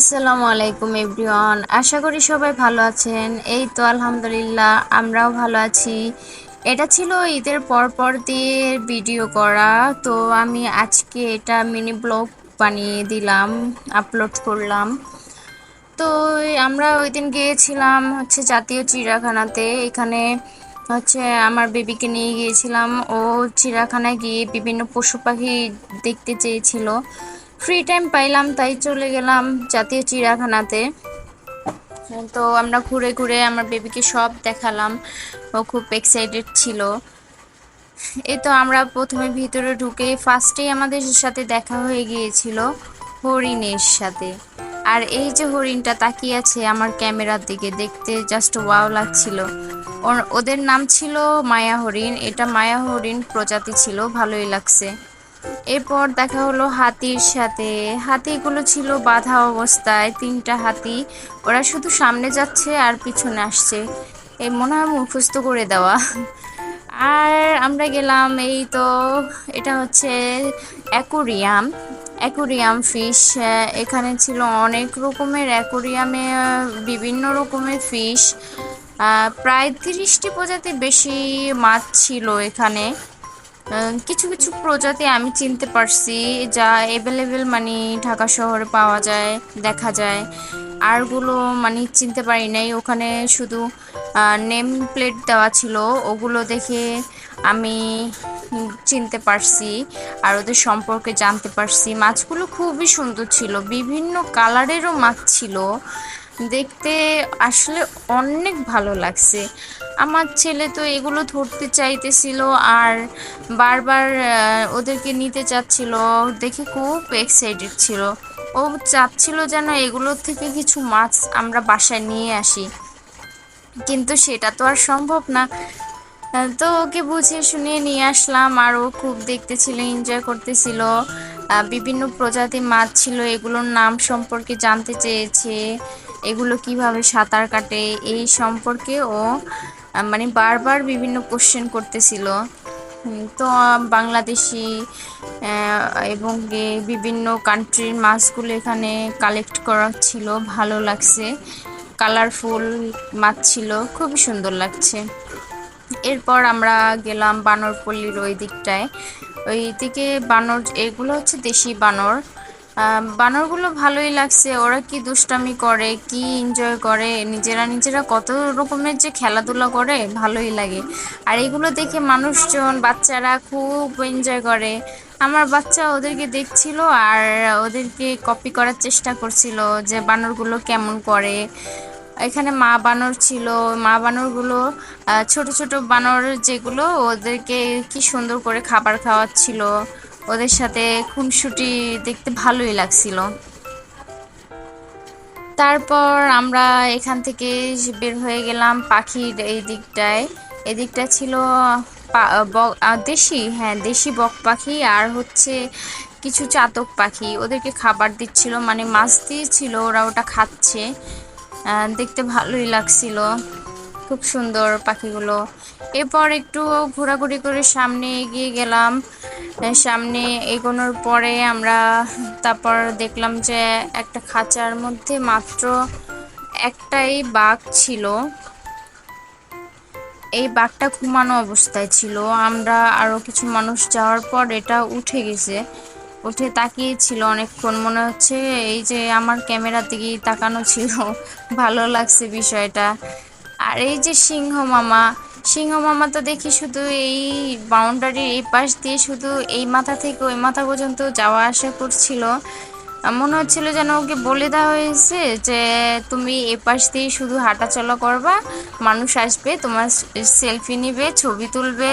আসসালামু আলাইকুম এভরিওয়ান, আশা করি সবাই ভালো আছেন। এই তো আলহামদুলিল্লাহ আমরাও ভালো আছি। এটা ছিল ঈদের পর দিয়ে ভিডিও করা, তো আমি আজকে এটা মিনি ব্লগ বানিয়ে দিলাম, আপলোড করলাম। তো আমরা ওই দিন গিয়েছিলাম হচ্ছে জাতীয় চিড়িয়াখানাতে। এখানে হচ্ছে আমার বেবিকে নিয়ে গিয়েছিলাম। ও চিড়িয়াখানায় গিয়ে বিভিন্ন পশু পাখি দেখতে চেয়েছিল। ফ্রি টাইম পাইলাম তাই চলে গেলাম জাতীয় চিড়িয়াখানাতে। তো আমরা ঘুরে ঘুরে আমার বেবিকে সব দেখালাম। ও খুব এক্সাইটেড ছিল। এই তো আমরা প্রথমে ভিতরে ঢুকে ফার্স্টেই আমাদের সাথে দেখা হয়ে গিয়েছিল হরিণের সাথে। আর এই যে হরিণটা তাকিয়ে আছে আমার ক্যামেরার দিকে, দেখতে জাস্ট ওয়াও লাগছিল। ওদের নাম ছিল মায়া হরিণ। এটা মায়া হরিণ প্রজাতি ছিল, ভালোই লাগছে। এরপর দেখা হলো হাতির সাথে। হাতিগুলো ছিল বাঁধা অবস্থায়, তিনটা হাতি। ওরা শুধু সামনে যাচ্ছে আর পিছনে আসছে, এই মনে হয় মুখস্থ করে দেওয়া। আর আমরা গেলাম, এই তো এটা হচ্ছে অ্যাকুরিয়াম। অ্যাকুরিয়াম ফিশ, এখানে ছিল অনেক রকমের অ্যাকুরিয়ামে বিভিন্ন রকমের ফিশ। প্রায় 30টি প্রজাতির বেশি মাছ ছিল এখানে। কিছু কিছু প্রজাতি আমি চিনতে পারছি, যা অ্যাভেলেবেল মানে ঢাকা শহরে পাওয়া যায়, দেখা যায়। আরগুলো মানে চিনতে পারি নাই। ওখানে শুধু নেম প্লেট দেওয়া ছিল, ওগুলো দেখে আমি চিনতে পারছি আর ওদের সম্পর্কে জানতে পারছি। মাছগুলো খুবই সুন্দর ছিল, বিভিন্ন কালারেরও মাছ ছিল। দেখতে আসলে অনেক ভালো লাগছে। আমার ছেলে তো এগুলো ধরতে চাইতেছিল আর বারবার ওদেরকে নিতে চাচ্ছিল, দেখে খুব এক্সাইটেড ছিল। ও চাচ্ছিল যেন এগুলোর থেকে কিছু মাছ আমরা বাসায় নিয়ে আসি, কিন্তু সেটা তো আর সম্ভব না। তো ওকে বুঝিয়ে শুনিয়ে নিয়ে আসলাম আর ও খুব দেখতেছিল, এনজয় করতেছিল। বিভিন্ন প্রজাতির মাছ ছিল, এগুলোর নাম সম্পর্কে জানতে চেয়েছে, এগুলো কিভাবে সাঁতার কাটে এই সম্পর্কে ও মানে বারবার বিভিন্ন কোশ্চেন করতেছিল। তো বাংলাদেশি এবং বিভিন্ন কান্ট্রির মাছগুলো এখানে কালেক্ট করা ছিল, ভালো লাগছে। কালারফুল মাছ ছিল, খুবই সুন্দর লাগছে। এরপর আমরা গেলাম বানরপল্লীর ওই দিকটায়। ওই দিকে বানর, এগুলো হচ্ছে দেশি বানর। বানরগুলো ভালোই লাগছে, ওরা কি দুষ্টামি করে, কি এনজয় করে, নিজেরা নিজেরা কত রকমের যে খেলাধুলা করে, ভালোই লাগে। আর এগুলো দেখে মানুষজন, বাচ্চারা খুব এনজয় করে। আমার বাচ্চা ওদেরকে দেখছিল আর ওদেরকে কপি করার চেষ্টা করছিল যে বানরগুলো কেমন করে। এখানে মা বানর ছিল, মা বানরগুলো ছোট ছোট বানর যেগুলো, ওদেরকে কি সুন্দর করে খাবার খাওয়াচ্ছিল। ওদের সাথে খুনসুটি, দেখতে ভালোই লাগছিল। তারপর আমরা এখান থেকে বের হয়ে গেলাম পাখির এই দিকটায়। এদিকটা ছিল দেশি, হ্যাঁ দেশি বক পাখি আর হচ্ছে কিছু চাতক পাখি। ওদেরকে খাবার দিচ্ছিল, মানে মাছ দিয়েছিল, ওরা ওটা খাচ্ছে। দেখতে ভালোই লাগছিল, খুব সুন্দর পাখিগুলো। এরপর একটু ঘোরাঘুরি করে সামনে এগিয়ে গেলাম। সামনে এগোনোর পরে আমরা তারপর দেখলাম যে একটা খাঁচার মধ্যে মাত্র একটাই বাঘ ছিল। এই বাঘটা ঘুমানো অবস্থায় ছিল। আমরা আরো কিছু মানুষ যাওয়ার পর এটা উঠে গেছে, উঠে তাকিয়েছিল অনেকক্ষণ, মনে হচ্ছে এই যে আমার ক্যামেরার দিকে তাকানো ছিল। ভালো লাগছে বিষয়টা। আর এই যে সিংহ মামা, সিংহ মামা তো দেখি শুধু এই বাউন্ডারির এই পাশ দিয়ে শুধু এই মাথা থেকে ওই মাথা পর্যন্ত যাওয়া আসা করছিল। মনে হচ্ছিল যেন ওকে বলে দেওয়া হয়েছে যে তুমি এ পাশ দিয়ে শুধু হাঁটাচলা করবা, মানুষ আসবে, তোমার সেলফি নিবে, ছবি তুলবে,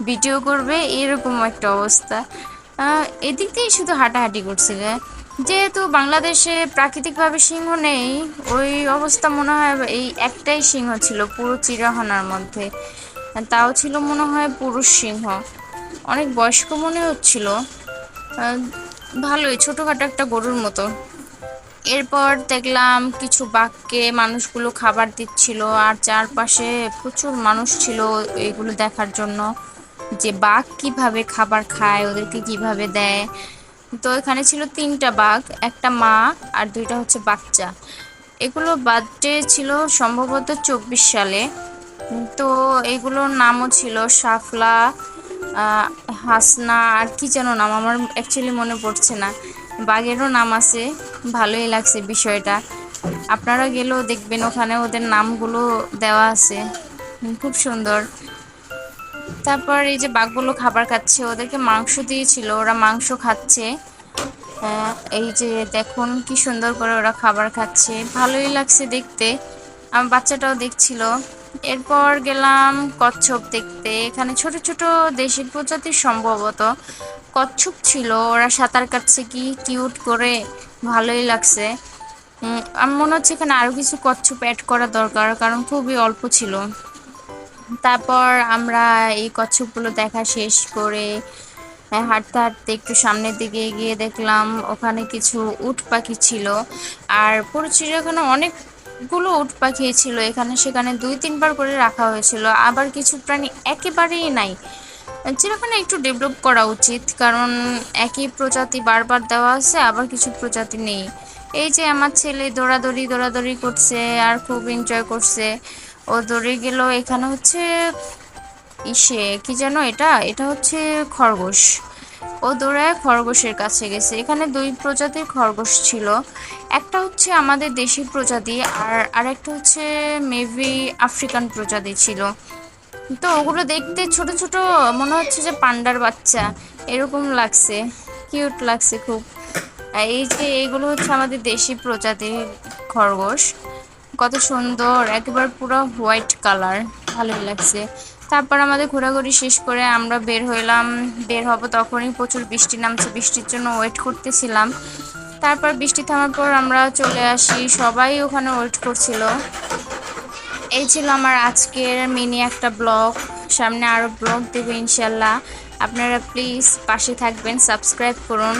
ভিডিও করবে, এরকম একটা অবস্থা। এদিক দিয়ে শুধু হাঁটাহাঁটি করছিল। যেহেতু বাংলাদেশে প্রাকৃতিকভাবে সিংহ নেই, ওই অবস্থা মনে হয় এই একটাই সিংহ ছিল পুরো চিড়িয়াখানার মধ্যে, তাও ছিল মনে হয় পুরুষ সিংহ, অনেক বয়স্ক মনে হচ্ছিল। ভালোই ছোটোখাটো একটা গরুর মতো। এরপর দেখলাম কিছু বাঘকে মানুষগুলো খাবার দিচ্ছিল আর চারপাশে প্রচুর মানুষ ছিল এগুলো দেখার জন্য যে বাঘ কিভাবে খাবার খায়, ওদেরকে কিভাবে দেয়। তো এখানে ছিল 3টা বাঘ, একটা মা আর 2টা হচ্ছে বাচ্চা। এগুলো বার্থডে ছিল সম্ভবত 24 সালে। তো এগুলোর নামও ছিল শাফলা, হাসনা, আর কি যেন নাম আমার অ্যাকচুয়ালি মনে পড়ছে না। বাঘেরও নাম আছে, ভালোই লাগছে বিষয়টা। আপনারা গেলেও দেখবেন ওখানে ওদের নামগুলো দেওয়া আছে, খুব সুন্দর। তারপর এই যে বাঘগুলো খাবার খাচ্ছে, ওদেরকে মাংস দিয়েছিল, ওরা মাংস খাচ্ছে। এই যে দেখুন কি সুন্দর করে ওরা খাবার খাচ্ছে, ভালোই লাগছে দেখতে। আমার বাচ্চাটাও দেখছিল। এরপর গেলাম কচ্ছপ দেখতে। এখানে ছোট ছোট দেশি প্রজাতির সম্ভবত কচ্ছপ ছিল, ওরা সাঁতার কাটছে কি কিউট করে, ভালোই লাগছে। আমার মনে হচ্ছে এখানে আরো কিছু কচ্ছপ অ্যাড করা দরকার, কারণ খুবই অল্প ছিল। তারপর আমরা এই কচ্ছপগুলো দেখা শেষ করে হাঁটতে হাঁটতে একটু সামনের দিকে এগিয়ে দেখলাম ওখানে কিছু উট পাখি ছিল। আর পুরো চিড়িয়াখানা অনেকগুলো উট পাখি ছিল, এখানে সেখানে 2-3 বার করে রাখা হয়েছিল। আবার কিছু প্রাণী একেবারেই নাই। চিড়িয়াখানা একটু ডেভেলপ করা উচিত, কারণ একই প্রজাতি বারবার দেওয়া আছে, আবার কিছু প্রজাতি নেই। এই যে আমার ছেলে দৌড়াদৌড়ি দৌড়াদৌড়ি করছে আর খুব এনজয় করছে। ও দৌড়ে গেল। এখানে হচ্ছে কি যেন এটা এটা হচ্ছে খরগোশ। ও দৌড়ায় খরগোশের কাছে গেছে। এখানে 2 প্রজাতির খরগোশ ছিল, একটা হচ্ছে আমাদের দেশি প্রজাতি আর আরেকটা হচ্ছে মেবি আফ্রিকান প্রজাতি ছিল। তো ওগুলো দেখতে ছোট ছোট, মনে হচ্ছে যে পান্ডার বাচ্চা এরকম লাগছে, কিউট লাগছে খুব। এই যে এইগুলো হচ্ছে আমাদের দেশি প্রজাতির খরগোশ, কত সুন্দর, একেবারে পুরো হোয়াইট কালার, ভালোই লাগছে। তারপর আমাদের ঘোরাঘুরি শেষ করে আমরা বের হইলাম। বের হব তখনই প্রচুর বৃষ্টি নামছে, বৃষ্টির জন্য ওয়েট করতেছিলাম। তারপর বৃষ্টি থামার পর আমরা চলে আসি, সবাই ওখানে ওয়েট করছিল। এই ছিল আমার আজকের মিনি একটা ব্লগ। সামনে আরও ব্লগ দেবো ইনশাল্লাহ। আপনারা প্লিজ পাশে থাকবেন, সাবস্ক্রাইব করুন।